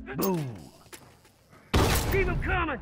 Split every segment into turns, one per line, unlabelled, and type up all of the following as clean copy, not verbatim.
Boom. Keep them coming.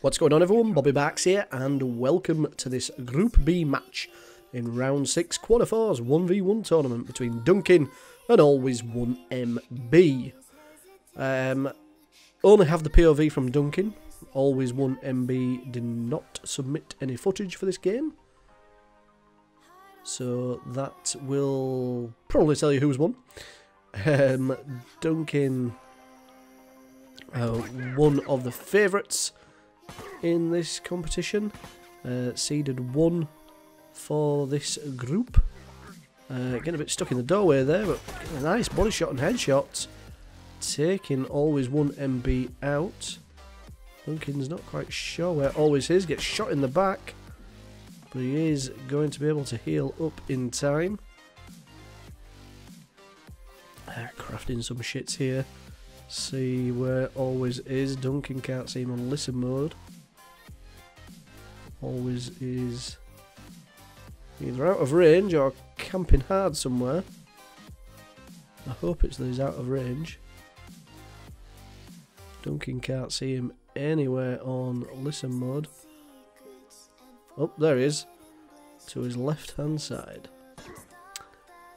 What's going on, everyone? Bobbybarks here, and welcome to this Group B match in Round 6 Quarterfinals 1v1 tournament between Duncan and AlwaysOneMB. Only have the POV from Duncan. AlwaysOneMB did not submit any footage for this game, so that will probably tell you who's won. Duncan, one of the favourites in this competition, seeded 1 for this group. Getting a bit stuck in the doorway there, but a nice body shot and headshot, taking AlwaysOneMB out. Duncan's not quite sure where Always is, gets shot in the back, but he is going to be able to heal up in time. Crafting some shits here. See where Always is. Duncan can't see him on listen mode. Always is either out of range or camping hard somewhere. I hope it's that he's out of range. Duncan can't see him anywhere on listen mode. Oh, there he is. To his left hand side.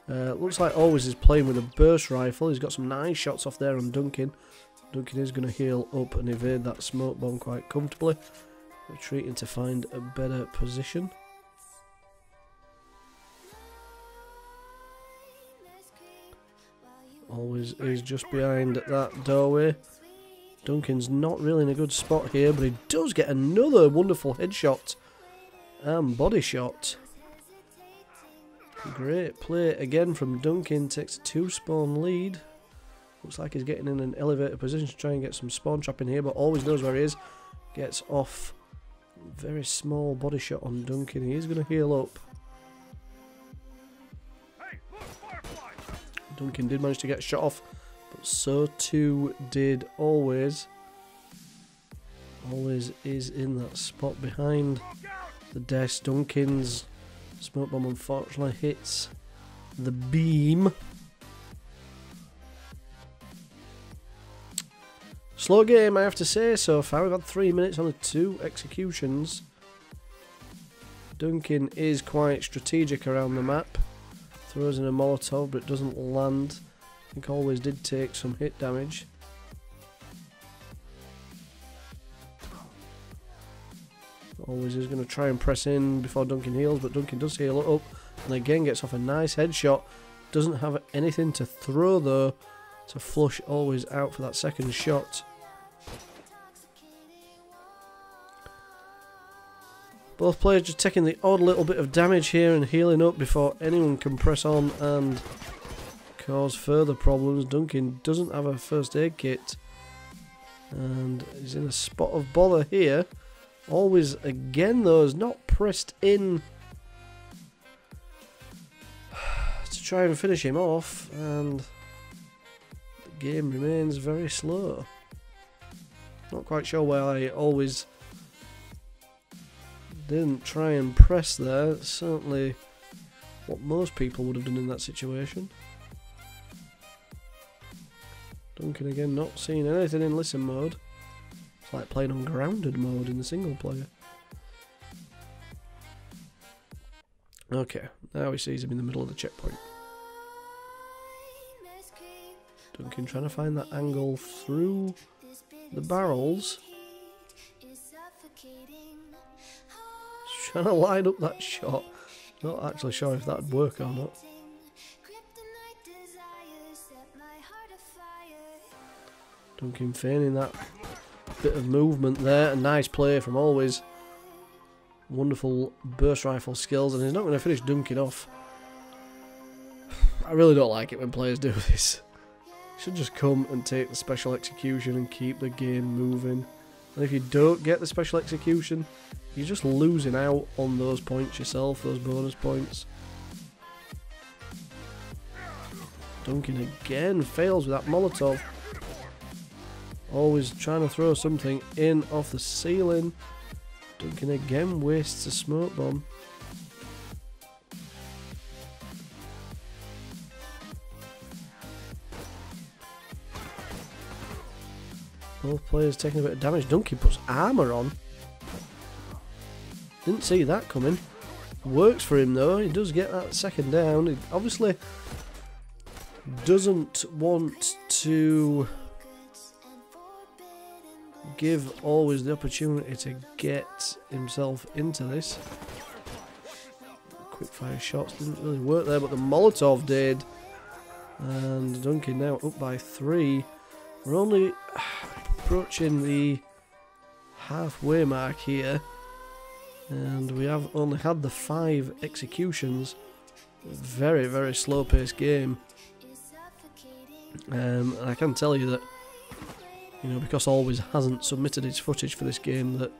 Looks like Always is playing with a burst rifle. He's got some nice shots off there on Duncan. Duncan is going to heal up and evade that smoke bomb quite comfortably. Retreating to find a better position. Always is just behind that doorway. Duncan's not really in a good spot here, but he does get another wonderful headshot and body shot. Great play again from Duncan, takes a 2-spawn lead. Looks like he's getting in an elevator position to try and get some spawn trap in here, but Always knows where he is. Gets off. Very small body shot on Duncan. He is going to heal up. Duncan did manage to get shot off, but so too did Always. Always is in that spot behind the desk. Duncan's smoke bomb unfortunately hits the beam. Slow game, I have to say, so far. We've had 3 minutes on the 2 executions. Duncan is quite strategic around the map. Throws in a Molotov, but it doesn't land. I think Always did take some hit damage. Always is going to try and press in before Duncan heals, but Duncan does heal up, and again gets off a nice headshot. Doesn't have anything to throw though to flush Always out for that second shot. Both players just taking the odd little bit of damage here and healing up before anyone can press on and cause further problems. Duncan doesn't have a first aid kit and is in a spot of bother here. Always again though is not pressed in to try and finish him off, and the game remains very slow. Not quite sure why Always didn't try and press there. It's certainly what most people would have done in that situation. Duncan again not seeing anything in listen mode. It's like playing on grounded mode in the single player. Okay, now he sees him in the middle of the checkpoint. Duncan trying to find that angle through the barrels. Trying to line up that shot. Not actually sure if that'd work or not. Duncan feigning that bit of movement there. A nice play from Always. wonderful burst rifle skills, and he's not going to finish Dunkin off. I really don't like it when players do this. You should just come and take the special execution and keep the game moving. And if you don't get the special execution, you're just losing out on those points yourself, those bonus points. Duncan again fails with that Molotov. Always trying to throw something in off the ceiling. Duncan again wastes a smoke bomb. Both players taking a bit of damage. Duncan puts armour on. Didn't see that coming. Works for him though. He does get that second down. He obviously doesn't want to give Always the opportunity to get himself into this. Quick fire shots didn't really work there, but the Molotov did. And Duncan now up by 3. We're only approaching the halfway mark here, and we have only had the 5 executions. Very, very slow paced game. And I can tell you that, you know, because Always hasn't submitted his footage for this game, that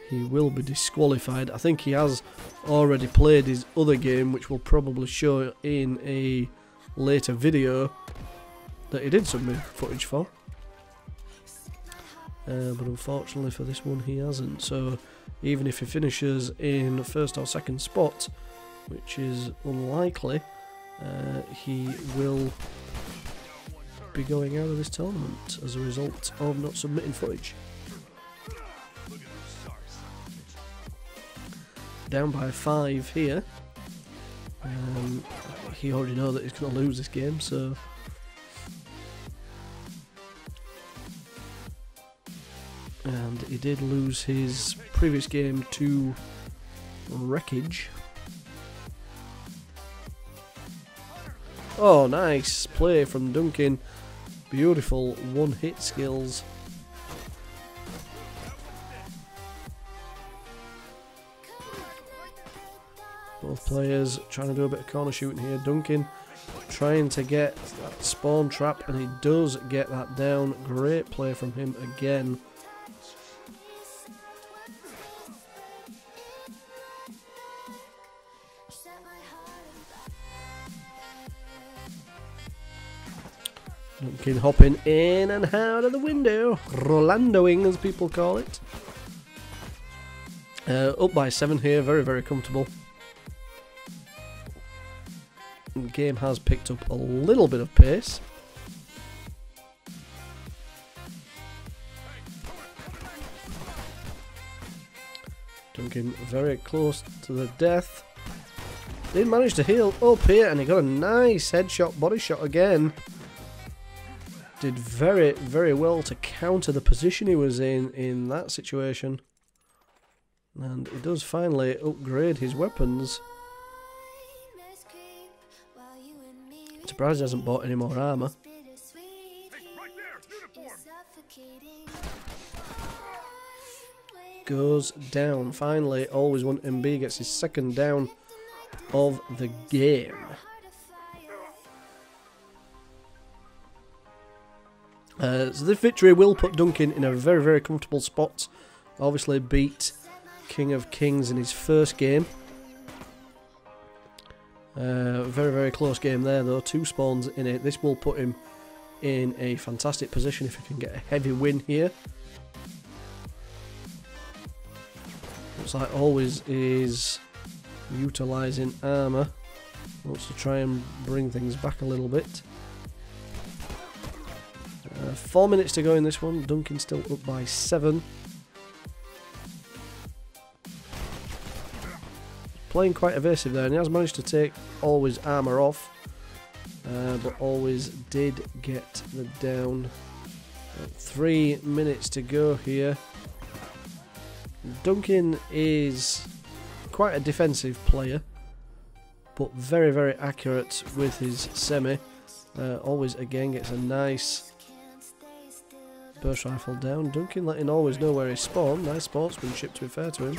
he will be disqualified. I think he has already played his other game, which will probably show in a later video, that he did submit footage for. But unfortunately for this one he hasn't, so even if he finishes in first or second spot, which is unlikely, he will be going out of this tournament as a result of not submitting footage. Down by 5 here. He already knows that he's going to lose this game, so and he did lose his previous game to Wreckage. Oh, nice play from Duncan. Beautiful one-hit skills. Both players trying to do a bit of corner shooting here. Duncan trying to get that spawn trap, and he does get that down. Great play from him again. Duncan hopping in and out of the window, Rolandoing as people call it. Up by 7 here, very, very comfortable. The game has picked up a little bit of pace. Duncan very close to the death. Did manage to heal up here, and he got a nice headshot, body shot again. Did very, very well to counter the position he was in that situation. And he does finally upgrade his weapons. Surprised he hasn't bought any more armour. Goes down. Finally, AlwaysOneMB gets his second down of the game. So this victory will put Duncan in a very, very comfortable spot. Obviously beat KingofKings in his first game. Very, very close game there though. 2 spawns in it. This will put him in a fantastic position if he can get a heavy win here. Looks like Always is utilising armour. Wants to try and bring things back a little bit. 4 minutes to go in this one. Duncan still up by 7. Playing quite evasive there, and he has managed to take Always armour off. But Always did get the down. 3 minutes to go here. Duncan is quite a defensive player, but very, very accurate with his semi. Always again gets a nice burst rifle down. Duncan letting Always know where he spawned. Nice sportsmanship, to be fair to him.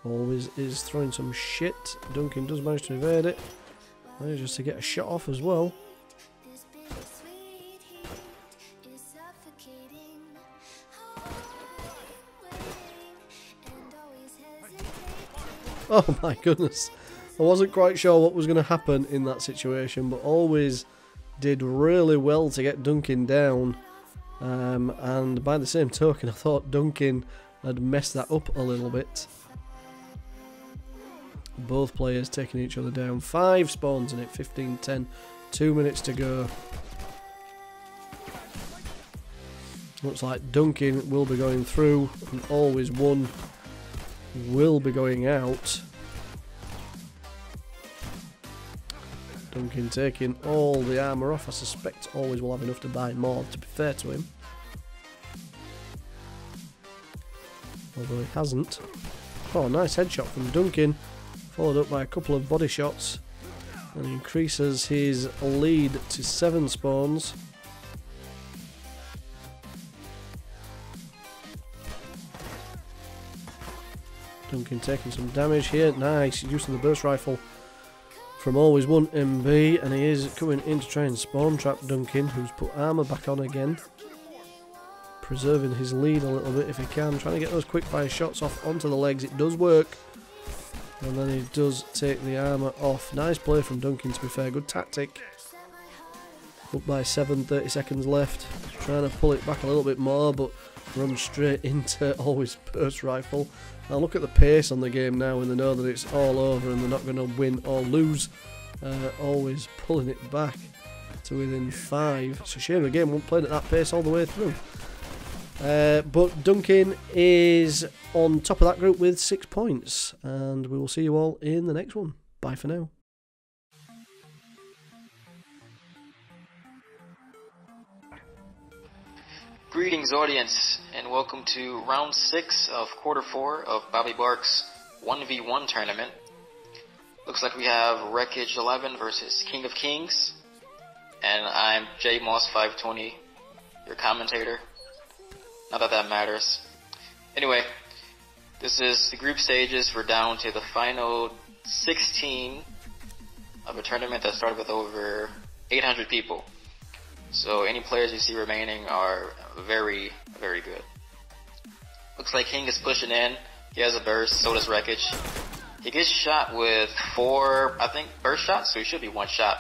Always is throwing some shit. Duncan does manage to evade it. Manages to get a shot off as well. Oh my goodness. I wasn't quite sure what was going to happen in that situation, but Always did really well to get Duncan down. And by the same token, I thought Duncan had messed that up a little bit. Both players taking each other down. 5 spawns in it, 15-10. 2 minutes to go. Looks like Duncan will be going through, and Always One will be going out. Duncan taking all the armour off. I suspect Always will have enough to buy more, to be fair to him. Although he hasn't. Oh, nice headshot from Duncan. Followed up by a couple of body shots. And he increases his lead to 7 spawns. Duncan taking some damage here. Nice use of the burst rifle from AlwaysOneMB, and he is coming in to try and spawn trap Duncan, who's put armour back on again. Preserving his lead a little bit if he can. Trying to get those quick fire shots off onto the legs. It does work. And then he does take the armour off. Nice play from Duncan, to be fair. Good tactic. Up by 7, 30 seconds left. Trying to pull it back a little bit more, but runs straight into Always burst rifle. Now look at the pace on the game now when they know that it's all over and they're not going to win or lose. Always pulling it back to within 5. It's a shame the game won't play at that pace all the way through. But Duncan is on top of that group with 6 points, and we will see you all in the next one. Bye for now.
Greetings, audience, and welcome to round 6 of quarter 4 of Bobbybarks 1v1 tournament. Looks like we have Rekedge11 versus KingofKings, and I'm JMoss520, your commentator. Not that that matters. Anyway, this is the group stages. We're down to the final 16 of a tournament that started with over 800 people. So any players you see remaining are very, very good. Looks like King is pushing in. He has a burst, so does Wreckage. He gets shot with 4, I think, burst shots, so he should be 1 shot.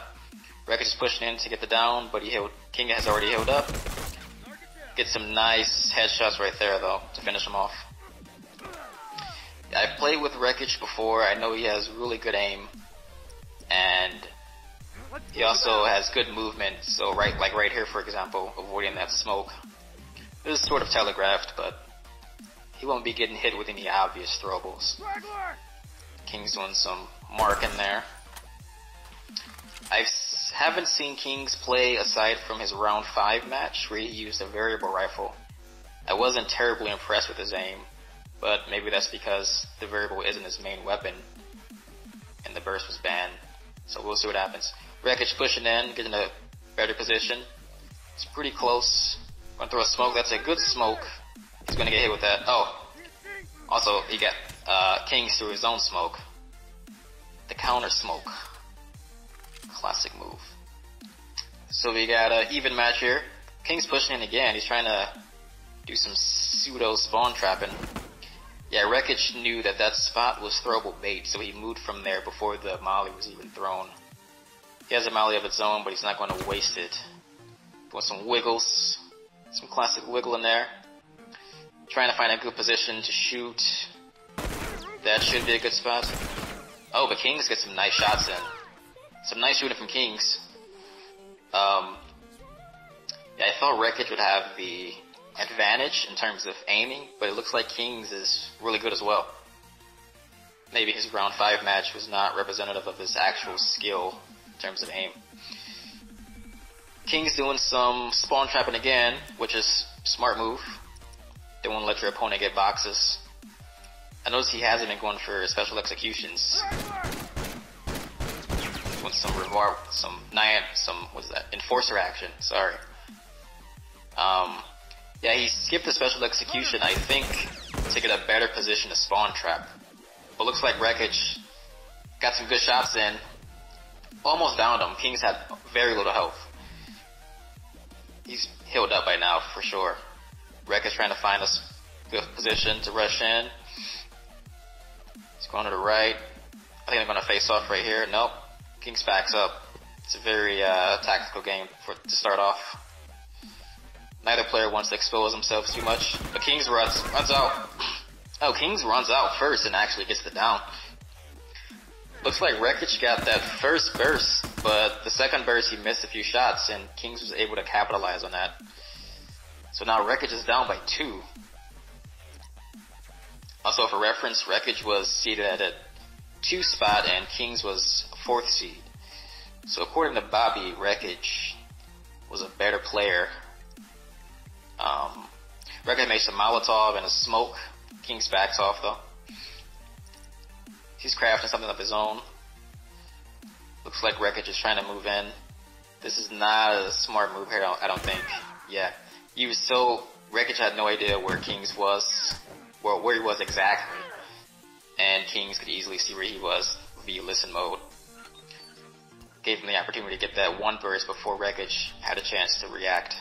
Wreckage is pushing in to get the down, but King has already healed up. Gets some nice headshots right there, though, to finish him off. I've played with Wreckage before. I know he has really good aim, and he also has good movement. So right here, for example, avoiding that smoke. This is sort of telegraphed, but he won't be getting hit with any obvious throwables. King's doing some marking there. I haven't seen Kings play aside from his round 5 match where he used a variable rifle. I wasn't terribly impressed with his aim, but maybe that's because the variable isn't his main weapon and the burst was banned. So we'll see what happens. Wreckage pushing in, getting a better position. It's pretty close. Gonna throw a smoke. That's a good smoke. He's gonna get hit with that. Oh, also he got Kings through his own smoke. The counter smoke. Classic move. So we got an even match here. King's pushing in again. He's trying to do some pseudo spawn trapping. Yeah, Wreckage knew that that spot was throwable bait, so he moved from there before the molly was even thrown. He has a molly of its own, but he's not going to waste it. Want some wiggles. Some classic wiggle in there. Trying to find a good position to shoot. That should be a good spot. Oh, but Kings get some nice shots in. Some nice shooting from Kings. Yeah, I thought Wreckage would have the advantage in terms of aiming, but it looks like Kings is really good as well. Maybe his round 5 match was not representative of his actual skill in terms of aim. King's doing some spawn trapping again, which is a smart move. Don't want to let your opponent get boxes. I notice he hasn't been going for special executions. with some what is that? Enforcer action. Sorry. Yeah, he skipped the special execution, I think, to get a better position to spawn trap. But looks like Wreckage got some good shots in. Almost downed him. Kings had very little health. He's healed up by now, for sure. Wreckage trying to find a good position to rush in. He's going to the right. I think they're going to face off right here. Nope. Kings backs up. It's a very tactical game to start off. Neither player wants to expose themselves too much. But Kings runs out. Oh, Kings runs out first and actually gets the down. Looks like Wreckage got that first burst, but the second burst he missed a few shots, and Kings was able to capitalize on that. So now Wreckage is down by 2. Also, for reference, Wreckage was seeded at a 2 spot, and Kings was a 4th seed. So according to Bobby, Wreckage was a better player. Wreckage makes a Molotov and a smoke. Kings backs off though. He's crafting something of his own. Looks like Wreckage is trying to move in. This is not a smart move here, I don't think. Yeah. Wreckage had no idea where Kings was, where he was exactly. And Kings could easily see where he was via listen mode. Gave him the opportunity to get that one burst before Wreckage had a chance to react.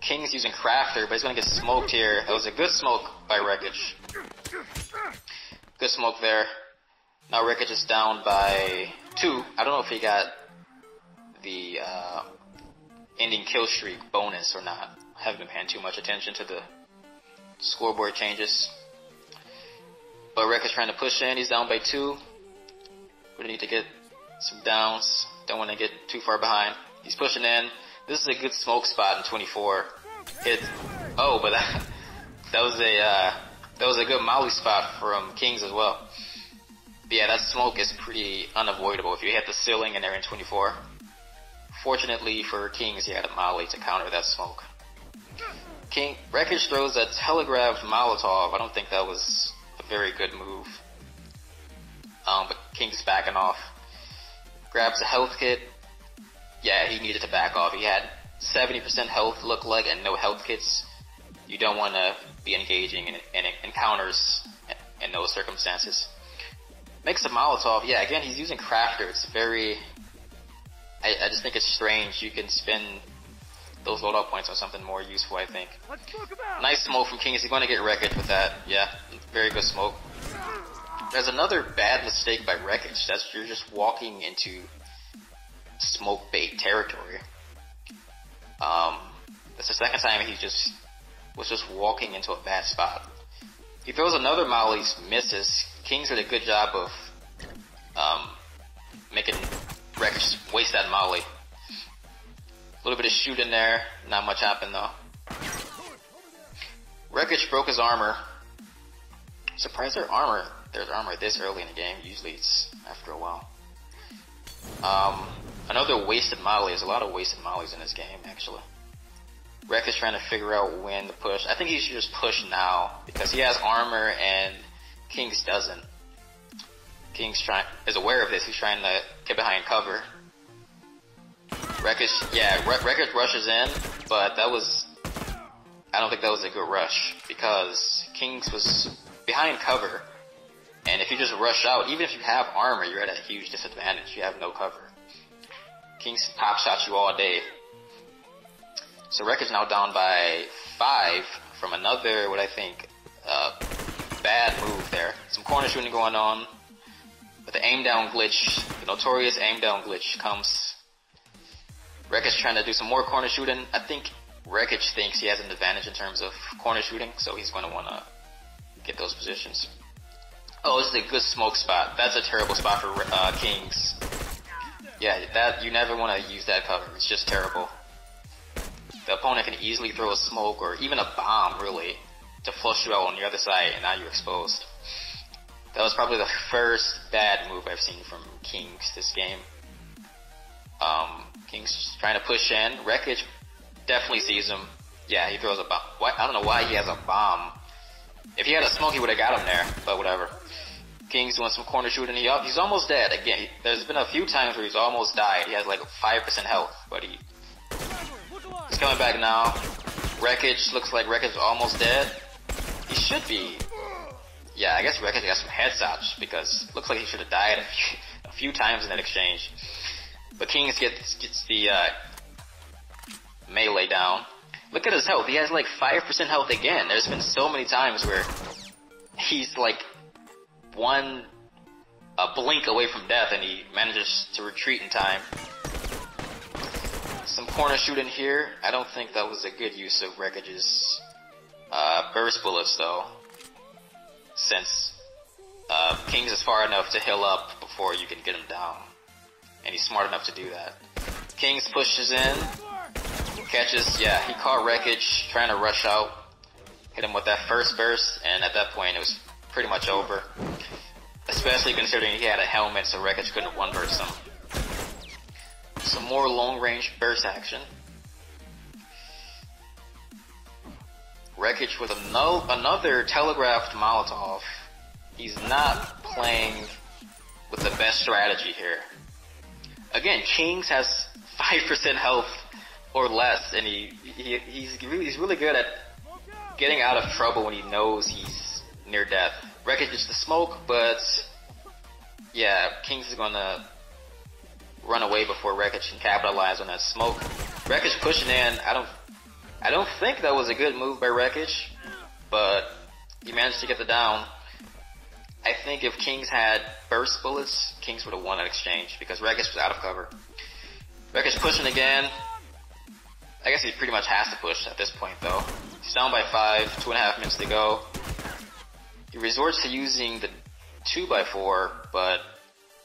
King's using Crafter, but he's going to get smoked here. That was a good smoke by Wreckage. Good smoke there. Now Wreckage is down by 2. I don't know if he got the ending kill streak bonus or not. I haven't been paying too much attention to the scoreboard changes. But Wreckage trying to push in. He's down by 2. We need to get some downs. Don't want to get too far behind. He's pushing in. This is a good smoke spot in 24. But that was a good molly spot from Kings as well. But yeah, that smoke is pretty unavoidable if you hit the ceiling and they're in 24. Fortunately for Kings, he had a molly to counter that smoke. Wreckage throws a telegraphed Molotov. I don't think that was a very good move. But King's backing off. Grabs a health kit. Yeah, he needed to back off. He had 70% health, look like, and no health kits. You don't want to be engaging in encounters in those circumstances. Makes a Molotov. Yeah, again, he's using Crafter. It's very... I just think it's strange. You can spend those loadout points on something more useful, I think. Nice smoke from King. Is he going to get Wreckage with that? Yeah, very good smoke. There's another bad mistake by Wreckage. You're just walking into smoke bait territory. That's the second time he was just walking into a bad spot. He throws another molly, misses. Kings did a good job of making Wreckage waste that molly. A little bit of shoot in there, not much happened though. Wreckage broke his armor. Surprised there's armor this early in the game. Usually it's after a while. Another wasted molly. There's a lot of wasted mollies in this game, actually. Wreckage trying to figure out when to push. I think he should just push now, because he has armor and Kings doesn't. Kings is aware of this. He's trying to get behind cover. Wreckage rushes in, but I don't think that was a good rush, because Kings was behind cover, and if you just rush out, even if you have armor, you're at a huge disadvantage. You have no cover. Kings pop shot you all day. So Wreckage now down by 5 from another, what I think, bad move there. Some corner shooting going on, but the aim down glitch, the notorious aim down glitch comes. Wreckage trying to do some more corner shooting. I think Wreckage thinks he has an advantage in terms of corner shooting, so he's going to want to get those positions. Oh, this is a good smoke spot. That's a terrible spot for Kings. Yeah, you never want to use that cover. It's just terrible. The opponent can easily throw a smoke or even a bomb, really, to flush you out on the other side, and now you're exposed. That was probably the first bad move I've seen from Kings this game. Kings trying to push in. Wreckage definitely sees him. Yeah, he throws a bomb. I don't know why he has a bomb. If he had a smoke, he would have got him there, but whatever. King's doing some corner shooting. He's almost dead. Again, there's been a few times where he's almost died. He has like 5% health, but he's coming back now. Wreckage, looks like Wreckage is almost dead. He should be. Yeah, I guess Wreckage got some headshots because it looks like he should have died a few times in that exchange. But Kings gets the melee down. Look at his health. He has like 5% health again. There's been so many times where he's like a blink away from death and he manages to retreat in time. Some corner shooting here. I don't think that was a good use of Wreckage's burst bullets though, since Kings is far enough to heal up before you can get him down, and he's smart enough to do that. Kings pushes in, catches, yeah, he caught Wreckage trying to rush out, hit him with that first burst, and at that point it was pretty much over. Especially considering he had a helmet, so Wreckage couldn't one burst him. Some more long range burst action. Wreckage with another telegraphed Molotov. He's not playing with the best strategy here. Again, Kings has 5% health or less, and he's really good at getting out of trouble when he knows he's near death. Wreckage is the smoke, but yeah, Kings is gonna run away before Wreckage can capitalize on that smoke. Wreckage pushing in. I don't think that was a good move by Wreckage, but he managed to get the down. I think if Kings had burst bullets, Kings would have won that exchange because Wreckage was out of cover. Wreckage pushing again. I guess he pretty much has to push at this point though. He's down by 5, 2.5 minutes to go. He resorts to using the 2x4, but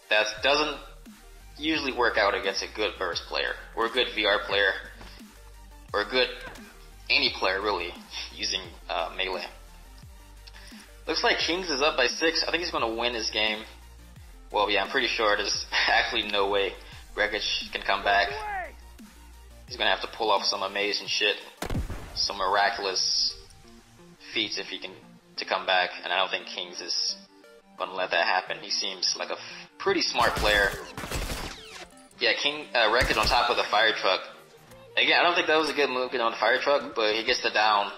that doesn't usually work out against a good burst player, or a good VR player, or a good any player really, using melee. Looks like Kings is up by 6. I think he's going to win this game. Well, yeah, I'm pretty sure there's actually no way Wreckage can come back. He's going to have to pull off some amazing shit, some miraculous feats if he can to come back, and I don't think Kings is going to let that happen. He seems like a pretty smart player. Yeah, Wreckage on top of the fire truck. Again, I don't think that was a good move getting on the fire truck, but he gets the down.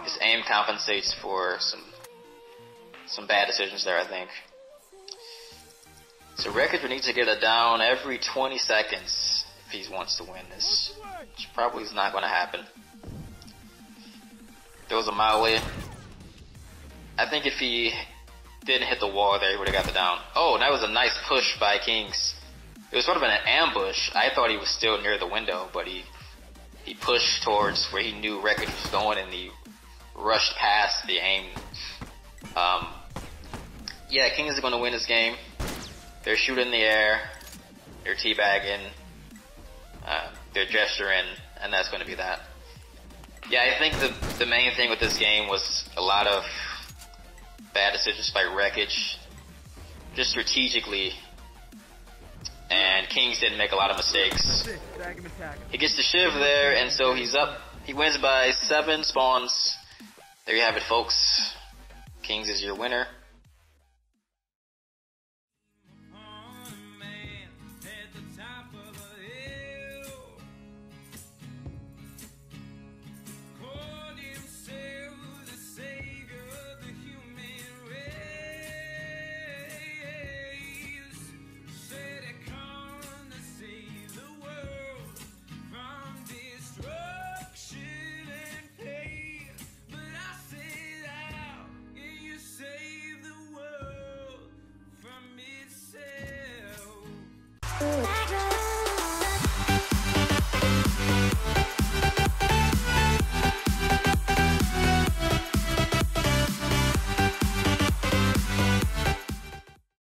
His aim compensates for some bad decisions there, I think. So Wreckage would need to get a down every 20 seconds if he wants to win this, which probably is not going to happen. There was a melee. I think if he didn't hit the wall there, he would have got the down. Oh, that was a nice push by Kings. It was sort of an ambush. I thought he was still near the window, but he pushed towards where he knew Wreckage was going, and he rushed past the aim. Yeah, Kings is going to win this game. They're shooting in the air, they're teabagging, they're gesturing, and that's going to be that. Yeah, I think the main thing with this game was a lot of bad decisions by Wreckage, just strategically, and Kings didn't make a lot of mistakes. He gets the shiv there, and so he's up. He wins by 7 spawns. There you have it, folks. Kings is your winner.
Ooh.